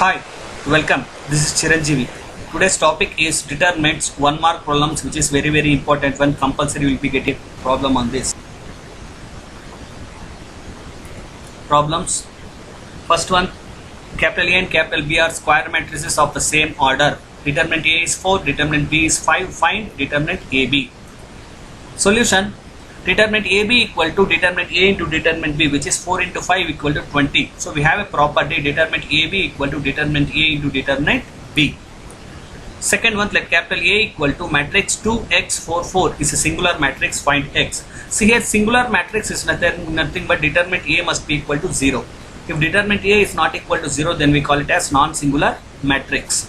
Hi, welcome. This is Chiranjeevi. Today's topic is determinants 1 mark problems, which is very important when compulsory will be getting problem on this. Problems. First one, capital A and capital B are square matrices of the same order. Determinant A is 4, determinant B is 5. Find determinant AB. Solution. Determinant AB equal to determinant A into determinant B, which is 4 into 5 equal to 20. So we have a property determinant AB equal to determinant A into determinant B. Second one, let capital A equal to matrix 2x44 is a singular matrix, find x. See here, singular matrix is nothing but determinant A must be equal to 0. If determinant A is not equal to 0, then we call it as non-singular matrix.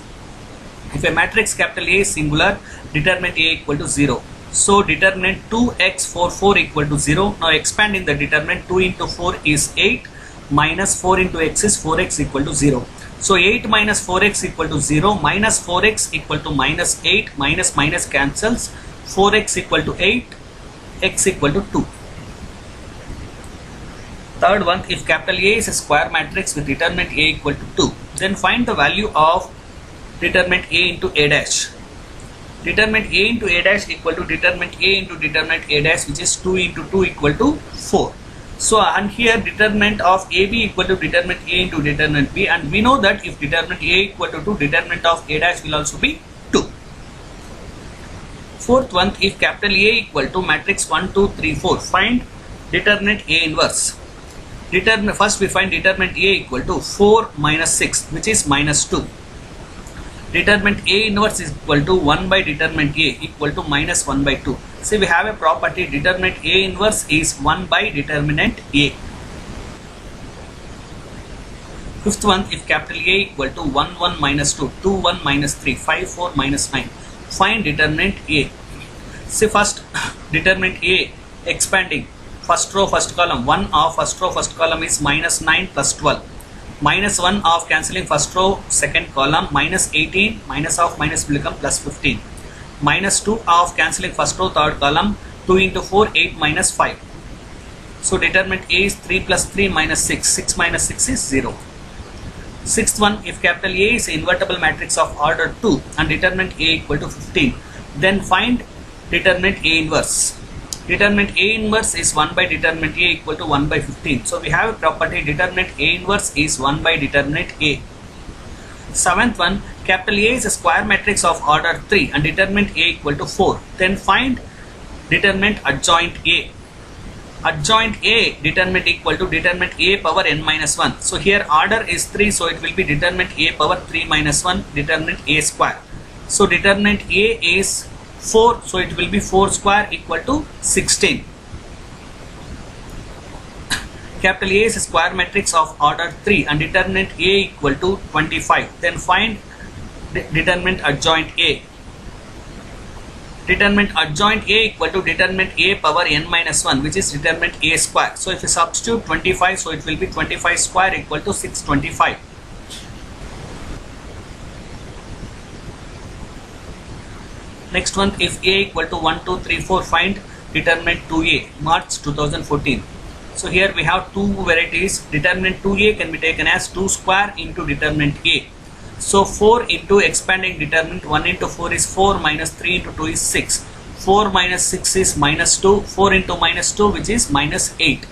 If a matrix capital A is singular, determinant A equal to 0. So determinant 2x44 equal to 0. Now expanding the determinant, 2 into 4 is 8 minus 4 into x is 4x equal to 0. So 8 minus 4x equal to 0 minus 4x equal to minus 8 minus minus cancels, 4x equal to 8, x equal to 2. Third one, if capital A is a square matrix with determinant A equal to 2, then find the value of determinant A into A dash. Determinant A into A dash equal to determinant A into determinant A dash, which is 2 into 2 equal to 4. So and here determinant of AB equal to determinant A into determinant B, and we know that if determinant A equal to 2, determinant of A dash will also be 2. Fourth one, if capital A equal to matrix 1, 2, 3, 4, find determinant A inverse. First we find determinant A equal to 4 minus 6, which is minus 2. Determinant A inverse is equal to 1 by determinant A equal to minus 1 by 2. See, we have a property determinant A inverse is 1 by determinant A. Fifth one, if capital A equal to 1, 1 minus 2, 2, 1 minus 3, 5, 4 minus 9, find determinant A. See, first determinant A expanding, first row first column, 1 of first row first column is minus 9 plus 12. Minus 1 of cancelling first row second column, minus 18, minus of minus will become plus 15. Minus 2 of cancelling first row third column, 2 into 4, 8 minus 5. So determinant A is 3 plus 3 minus 6, 6 minus 6 is 0. Sixth one, if capital A is invertible matrix of order 2 and determinant A equal to 15, then find determinant A inverse. Determinant A inverse is 1 by determinant A equal to 1 by 15. So we have a property determinant A inverse is 1 by determinant A. Seventh one, capital A is a square matrix of order 3 and determinant A equal to 4. Then find determinant adjoint A. Adjoint A determinant equal to determinant A power n minus 1. So here order is 3, so it will be determinant A power 3 minus 1 determinant A square. So determinant A is 4, so it will be 4 square equal to 16. Capital A is a square matrix of order 3 and determinant A equal to 25. Then find determinant adjoint A. Determinant adjoint A equal to determinant A power n minus 1, which is determinant A square. So if you substitute 25, so it will be 25 square equal to 625. Next one, if A equal to 1, 2, 3, 4, find determinant 2A, March 2014. So here we have two varieties. Determinant 2A can be taken as 2 square into determinant A. So 4 into expanding determinant, 1 into 4 is 4 minus 3 into 2 is 6. 4 minus 6 is minus 2. 4 into minus 2, which is minus 8.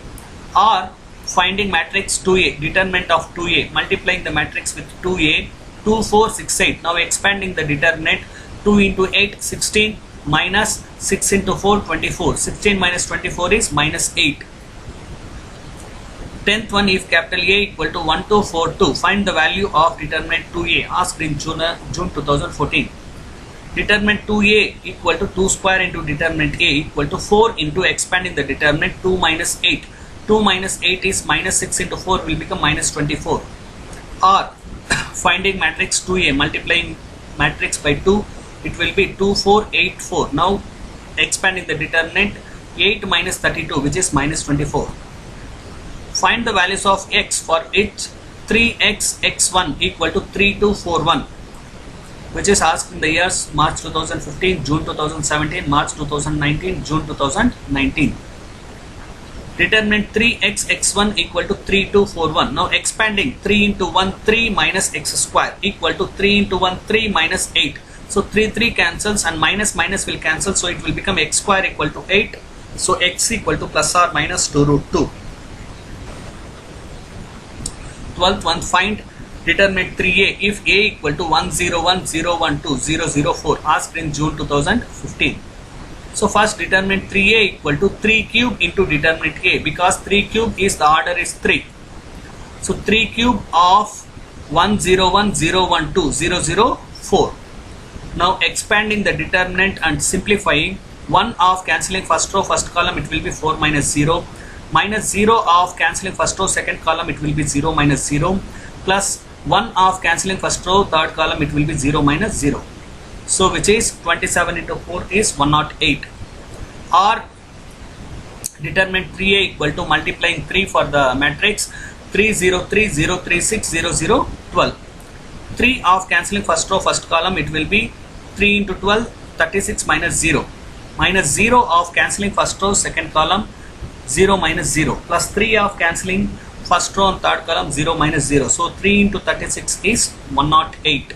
Or finding matrix 2A, determinant of 2A, multiplying the matrix with 2A, 2, 4, 6, 8. Now expanding the determinant, 2 into 8, 16 minus 6 into 4, 24. 16 minus 24 is minus 8. 10th one, if capital A equal to 1, 2, 4, 2, find the value of determinant 2A asked in June 2014. Determinant 2A equal to 2 square into determinant A equal to 4 into expanding the determinant 2 minus 8. 2 minus 8 is minus 6 into 4 will become minus 24. Or finding matrix 2A, multiplying matrix by 2, it will be 2, 4, 8, 4. Now expanding the determinant, 8 minus 32, which is minus 24. Find the values of x for each 3x x1 equal to 3241, which is asked in the years March 2015, June 2017, March 2019, June 2019. Determinant 3x x1 equal to 3 2 4 1. Now expanding 3 into 1 3 minus x square equal to 3 into 1 3 minus 8. So 3 cancels and minus will cancel, so it will become x square equal to 8. So x equal to plus or minus 2 root 2. 12th one, find determinant 3a if a equal to 101 012 004, asked in June 2015. So first determinant 3a equal to 3 cube into determinant a, because 3 cube is the order is 3. So 3 cube of 101 012 004. Now expanding the determinant and simplifying, 1 of cancelling first row first column, it will be 4 minus 0. Minus 0 of cancelling first row second column, it will be 0 minus 0. Plus 1 of cancelling first row third column, it will be 0 minus 0. So which is 27 into 4 is 108. Or determinant 3a equal to multiplying 3 for the matrix 3 0 3 0 3 6 0 0 12. 3 of cancelling first row first column, it will be 3 into 12 36 minus 0. Minus 0 of cancelling first row second column, 0 minus 0. Plus 3 of cancelling first row and third column, 0 minus 0. So 3 into 36 is 108.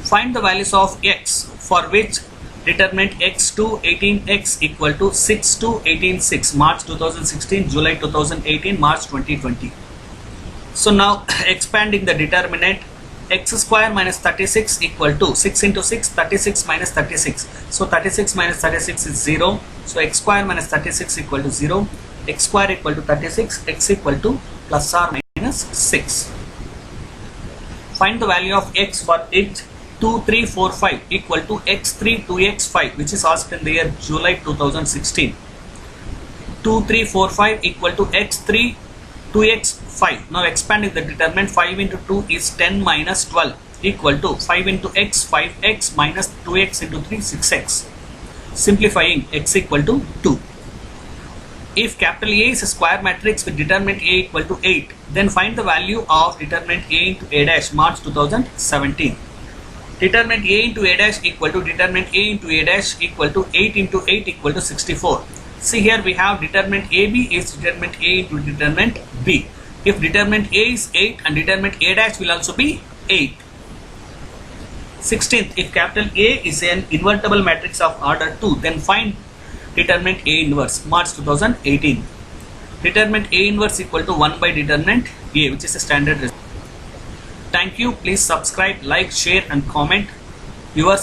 Find the values of x for which determinant x to 18x equal to 6 to 18 6, March 2016, July 2018, March 2020. So now expanding the determinant, x square minus 36 equal to 6 into 6 36 minus 36. So 36 minus 36 is 0. So x square minus 36 equal to 0. X square equal to 36, x equal to plus or minus 6. Find the value of x for it 2 3 4 5 equal to x3 2x5, which is asked in the year July 2016. 2 3 4 5 equal to x3 2x5. Now expanding the determinant, 5 into 2 is 10 minus 12 equal to 5 into x 5x minus 2x into 3 6x. Simplifying, x equal to 2. If capital A is a square matrix with determinant A equal to 8, then find the value of determinant A into A dash, March 2017. Determinant A into A dash equal to determinant A into A dash equal to 8 into 8 equal to 64. See here we have determinant AB is determinant A into determinant B. If determinant A is 8 and determinant A dash will also be 8. 16th, if capital A is an invertible matrix of order 2, then find determinant A inverse, March 2018. Determinant A inverse equal to 1 by determinant A, which is a standard result. Thank you. Please subscribe, like, share and comment. Yours